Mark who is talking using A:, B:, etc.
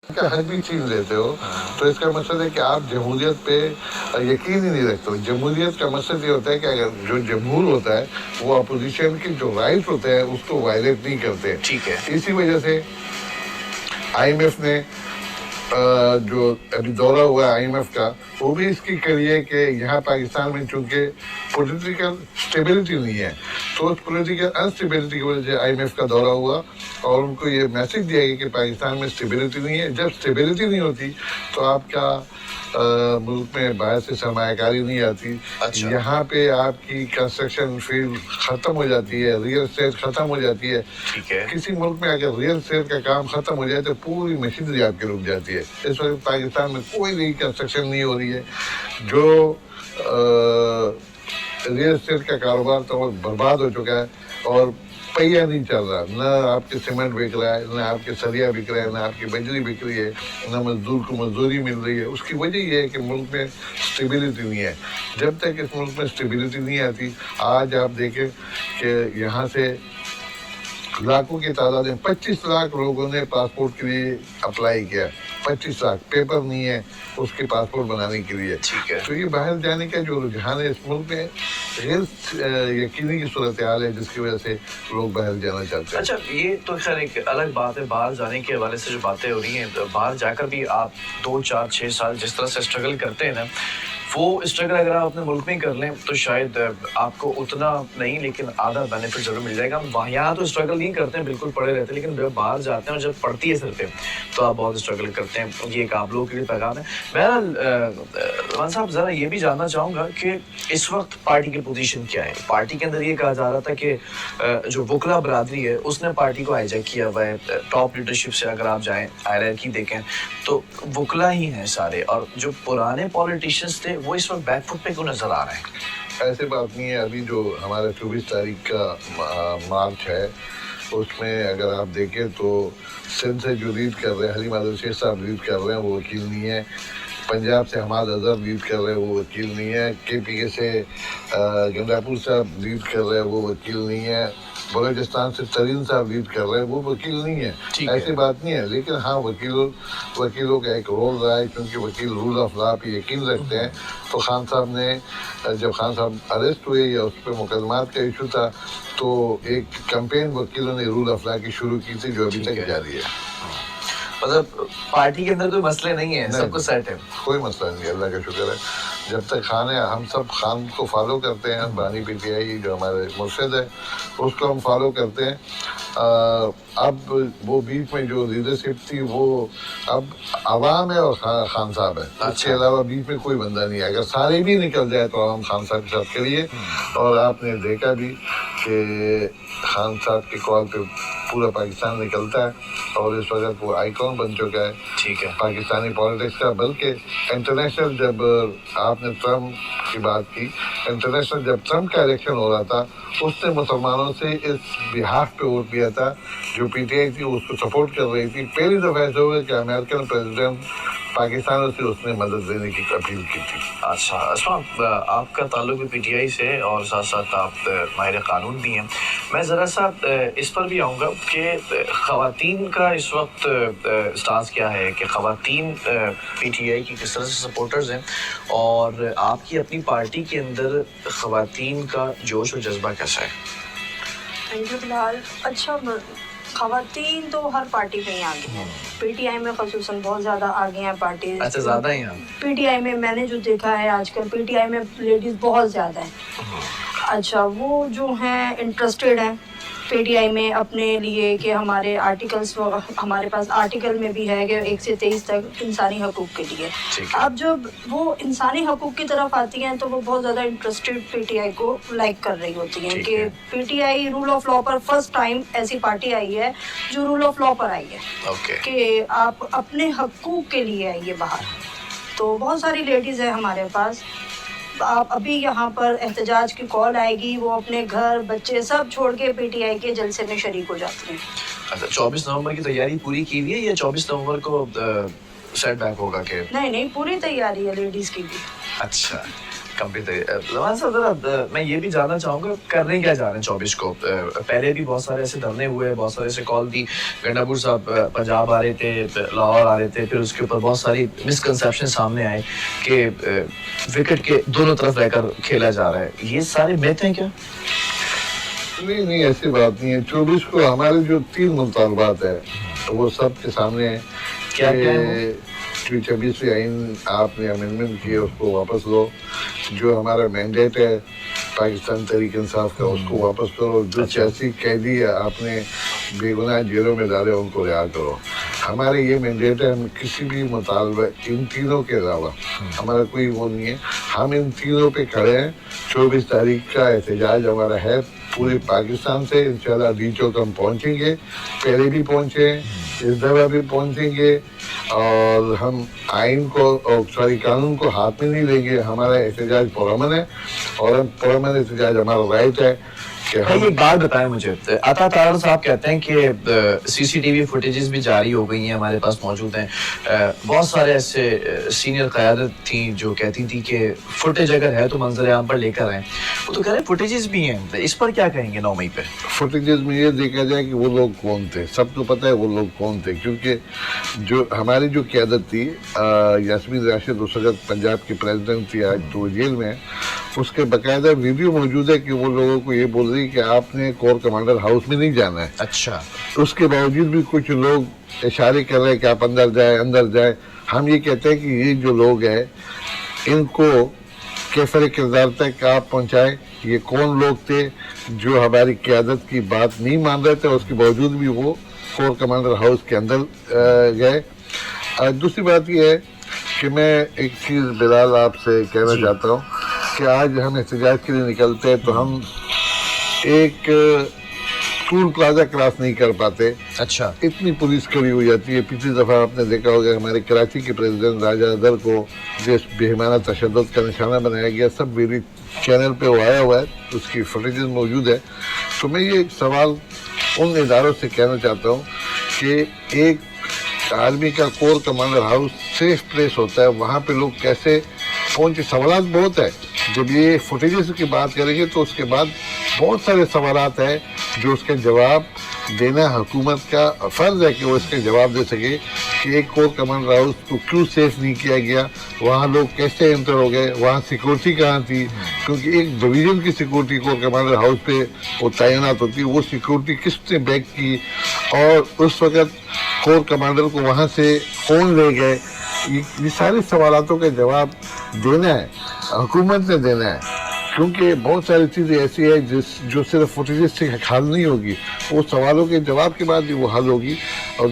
A: का हक भी छीन लेते हो, तो इसका मतलब है कि आप जमहूरियत पे यकीन ही नहीं रखते हो। जमहूरियत का मकसद ये होता है कि अगर जो जमहूर होता है वो अपोजिशन के जो राइट होते हैं उसको वायलेट नहीं करते।
B: ठीक है।
A: इसी वजह से IMF ने जो अभी दौरा हुआ IMF का, वो भी इसकी कड़ी है कि यहाँ पाकिस्तान में चूंकि पॉलिटिकल स्टेबिलिटी नहीं है, तो उस पॉलिटिकल अनस्टेबिलिटी की वजह से IMF का दौरा हुआ और उनको ये मैसेज दिया गया कि पाकिस्तान में स्टेबिलिटी नहीं है। जब स्टेबिलिटी नहीं होती तो आपका मुल्क में बाहर से सरमायाकारी नहीं आती।
B: अच्छा।
A: यहाँ पे आपकी कंस्ट्रक्शन फील्ड खत्म हो जाती है, रियल एस्टेट खत्म हो जाती है।
B: ठीक है।
A: किसी मुल्क में अगर रियल एस्टेट का काम खत्म हो जाए तो पूरी मशीनरी आपकी रुक जाती है। इस वक्त पाकिस्तान में कोई नई कंस्ट्रक्शन नहीं हो रही है। जो रियल एस्टेट का कारोबार तो बर्बाद हो चुका है और पहिया नहीं चल रहा। न आपके सीमेंट बिक रहा है, न आपके सरिया बिक रहा है, न आपकी बजरी बिक रही है, न मजदूर को मजदूरी मिल रही है। उसकी वजह यह है कि मुल्क में स्टेबिलिटी नहीं है। जब तक इस मुल्क में स्टेबिलिटी नहीं आती, आज आप देखें कि यहाँ से लाखों की तादाद में 25 लाख लोगों ने पासपोर्ट के लिए अप्लाई किया। 25 लाख पेपर नहीं है उसके पासपोर्ट बनाने के लिए।
B: ठीक है।
A: तो ये बाहर जाने का जो रुझान है इस मुल्क में गैर यकीनी की सूरत हाल है, जिसकी वजह से लोग बाहर जाना चाहते हैं।
B: अच्छा, ये तो खैर एक अलग बात है। बाहर जाने के हवाले से जो बातें हो रही हैं, बाहर जाकर भी आप 2, 4, 6 साल जिस तरह से स्ट्रगल करते हैं ना, वो स्ट्रगल अगर आप अपने मुल्क में ही कर लें तो शायद आपको उतना नहीं लेकिन आधा बेनिफिट जरूर मिल जाएगा। हम यहाँ तो स्ट्रगल नहीं करते हैं, बिल्कुल पड़े रहते हैं, लेकिन जब बाहर जाते हैं और जब पड़ती है सिर पे तो आप बहुत स्ट्रगल करते हैं। ये एक आप लोगों के लिए पैगाम है। बहरहाल रमान साहब, ज़रा ये भी जानना चाहूँगा कि इस वक्त पार्टी की पोजीशन क्या है। पार्टी के अंदर ये कहा जा रहा था कि जो वकला बरादरी है उसने पार्टी को हाईजैक किया हुआ है। टॉप लीडरशिप से अगर आप जाएँ, हायरार्की देखें तो वकला ही हैं सारे, और जो पुराने पॉलिटिशियंस थे वो इस वक्त बैकफुट पे क्यों नजर आ रहे हैं?
A: ऐसे बात नहीं है। अभी जो हमारा 24 तारीख का मार्च है उसमें अगर आप देखें तो सिंध से जो लीड कर रहे हैं हलीम आदिल शेख साहब लीड कर रहे हैं, वो वकील नहीं है। पंजाब से हमाद अजहर लीड कर रहे हैं, वो वकील नहीं है। KPK से गंडापुर साहब लीड कर रहे हैं, वो वकील नहीं है। बलोचिस्तान से तरीन साहब लीड कर रहे हैं, वो वकील नहीं है। ऐसी बात नहीं है, लेकिन हाँ वकीलों का एक रोल रहा है, क्योंकि वकील रूल ऑफ लॉ पे यकीन रखते हैं। तो खान साहब ने जब खान साहब अरेस्ट हुए या उस पर मुकदमात का इशू था, तो एक कैंपेन वकीलों ने रूल ऑफ लॉ की शुरू की थी, जो अभी तक जारी है।
B: मतलब पार्टी के अंदर कोई मसले नहीं है, सब कुछ सेट है,
A: कोई मसला नहीं है, अल्लाह का शुक्र है। जब तक खान है, हम सब खान को फॉलो करते हैं। बानी PTI जो हमारे मुर्शिद है उसको हम फॉलो करते हैं। अब वो बीच में जो लीडरशिप थी वो अब आवाम है और खान साहब है। इसके अलावा बीच में कोई बंदा नहीं है। अगर सारे भी निकल जाए तो आवाम खान साहब के साथ करिए। और आपने देखा भी कि खान साहब के कॉल पे पूरा पाकिस्तान निकलता है और इस वजह वो आइकॉन बन चुका है।
B: ठीक है।
A: पाकिस्तानी पॉलिटिक्स का, बल्कि इंटरनेशनल, जब आपने ट्रम्प की बात की, इंटरनेशनल जब ट्रम्प का इलेक्शन हो रहा था उसने मुसलमानों से इस बिहाफ पे वोट दिया था। जो PTI थी उसको सपोर्ट कर रही थी। पहली दफ़ा ऐसा हुआ कि अमेरिकन प्रेसिडेंट पाकिस्तान से उसने मदद देने की अपील की थी।
B: अच्छा असमा, आपका ताल्लुक भी PTI से और साथ साथ आप माहिर कानून भी हैं। मैं ज़रा सा इस पर भी आऊँगा कि ख़वातीन का इस वक्त स्टांस क्या है, कि ख़वातीन PTI की किस तरह से सपोर्टर्स हैं और आपकी अपनी पार्टी के अंदर ख़वातीन का जोश और जज्बा कैसा है?
C: Thank you. फिलहाल अच्छा, ख़वातीन तो हर पार्टी में ही आगे हैं। PTI में ख़ुसूसन बहुत ज़्यादा आगे हैं पार्टी।
B: अच्छा, ज़्यादा ही हैं।
C: PTI में मैंने जो देखा है आजकल, PTI में लेडीज़ बहुत ज़्यादा हैं। अच्छा, वो जो हैं इंटरेस्टेड हैं PTI में अपने लिए कि हमारे आर्टिकल्स, हमारे पास आर्टिकल में भी है कि 1 से 23 तक इंसानी हकूक़ के लिए। अब जब वो इंसानी हकूक़ की तरफ आती हैं तो वो बहुत ज़्यादा इंटरेस्टेड PTI को लाइक कर रही होती हैं कि PTI रूल ऑफ लॉ पर फर्स्ट टाइम ऐसी पार्टी आई है जो रूल ऑफ लॉ पर आई है कि आप अपने हकूक़ के लिए आइए बाहर। तो बहुत सारी लेडीज़ हैं हमारे पास। आप अभी यहाँ पर एहतजाज की कॉल आएगी, वो अपने घर बच्चे सब छोड़ के PTI के जलसे में शरीक हो जाते हैं।
B: अच्छा, 24 नवंबर की तैयारी पूरी की हुई है या 24 नवंबर को सेट बैक होगा? के
C: नहीं, पूरी तैयारी है लेडीज़ की भी।
B: अच्छा, کمپلیٹ لمان صاحب ذرا میں یہ بھی جاننا چاہوں گا کرنے کیا جا رہے ہیں 24 کو؟ پہلے بھی بہت سارے ایسے دھرنے ہوئے, بہت سارے ایسے کال دی, گنڈا پور صاحب پنجاب آ رہے تھے, لاہور آ رہے تھے, پھر اس کے اوپر بہت ساری مسکنسیپشن سامنے آئے کہ وکٹ کے دونوں طرف رہ کر کھیلا جا رہا ہے. یہ سارے میتھ ہیں کیا؟
A: نہیں ایسی بات نہیں ہے. 24 کو ہمارے جو 3 مطالبات ہے وہ سب کے سامنے ہیں.
B: کیا ہے
A: 26ویں آئین آپ نے امینڈمنٹ کی, اس کو واپس لو. جو ہمارا مینڈیٹ ہے پاکستان تحریک انصاف کا, اس کو واپس کرو. جو سیاسی قیدی آپ نے بے گناہ جیلوں میں ڈالے ان کو رہا کرو. ہمارے یہ مینڈیٹ ہے, ہم کسی بھی مطالبہ ان تینوں کے علاوہ ہمارا کوئی وہ نہیں ہے. ہم ان تینوں پہ کھڑے ہیں. 24 تاریخ کا احتجاج ہمارا ہے پورے پاکستان سے. انشاءاللہ ڈیچو ہم پہنچیں گے, پہلے بھی پہنچے ہیں, اس دفعہ بھی پہنچیں گے. اور ہم آئین کو قانون کو ہاتھ میں نہیں لیں گے. ہمارا احتجاج پرامن ہے اور ہم پرامن احتجاج ہمارا رائٹ ہے.
B: یہ ایک بات بتائیں مجھے, عطا تارڑ صاحب کہتے ہیں کہ سی سی ٹی وی فوٹیجز بھی جاری ہو گئی ہیں, ہمارے پاس موجود ہیں. بہت سارے ایسے سینئر قیادت تھیں جو کہتی تھی کہ فوٹیج اگر ہے تو منظر عام پر لے کر آئیں. وہ تو کہہ رہے ہیں فوٹیجز بھی ہیں, اس پر کیا کہیں گے 9 مئی پہ؟
A: فوٹیجز میں یہ دیکھا جائے کہ وہ لوگ کون تھے. سب کو پتہ ہے وہ لوگ کون تھے, کیونکہ جو ہماری جو قیادت تھی یاسمین راشد اس وقت پنجاب کی پریزیڈنٹ تھی, آج تو جیل میں. اس کے باقاعدہ ویڈیو موجود ہے کہ وہ لوگوں کو یہ بول رہی کہ آپ نے کور کمانڈر ہاؤس میں نہیں جانا ہے.
B: اچھا.
A: اس کے باوجود بھی کچھ لوگ اشارے کر رہے ہیں کہ آپ اندر جائیں. ہم یہ کہتے ہیں کہ یہ جو لوگ ہیں ان کو کیفر کردار تک آپ پہنچائیں. یہ کون لوگ تھے جو ہماری قیادت کی بات نہیں مان رہے تھے, اس کے باوجود بھی وہ کور کمانڈر ہاؤس کے اندر گئے. دوسری بات یہ ہے کہ میں ایک چیز بلال آپ سے کہنا چاہتا ہوں کہ آج ہم احتجاج کے لیے نکلتے ہیں تو ہم ایک ٹول پلازا کراس نہیں کر پاتے.
B: اچھا.
A: اتنی پولیس کھڑی ہو جاتی ہے. پچھلی دفعہ آپ نے دیکھا ہوگا ہمارے کراچی کے پریزیڈنٹ راجہ ادر کو جس بہیمانہ تشدد کا نشانہ بنایا گیا. سب میری چینل پہ وہ آیا ہوا ہے, اس کی فوٹیجز موجود ہے. تو میں یہ سوال ان اداروں سے کہنا چاہتا ہوں کہ ایک آرمی کا corps commander house safe place ہوتا ہے, وہاں پہ لوگ کیسے پہنچے؟ سوالات بہت ہے. جب یہ فوٹیجز کی بات کریں گے تو اس کے بعد بہت سارے سوالات ہیں جو اس کا جواب دینا حکومت کا فرض ہے کہ وہ اس کا جواب دے سکے کہ ایک کور کمانڈر ہاؤس کو کیوں سیف نہیں کیا گیا, وہاں لوگ کیسے انٹر ہو گئے, وہاں سیکورٹی کہاں تھی. کیونکہ ایک ڈویژن کی سیکورٹی کور کمانڈر ہاؤس پہ وہ تعینات ہوتی ہے, وہ سیکورٹی کس نے بیک کی, اور اس وقت کور کمانڈر کو وہاں سے کون لے گئے. یہ سارے سوالاتوں کا جواب دینا ہے, حکومت نے دینا ہے. کیونکہ بہت ساری چیزیں ایسی ہیں جو صرف فوٹیجز سے حل نہیں ہوگی, وہ سوالوں کے جواب کے بعد ہی وہ حل ہوگی. اور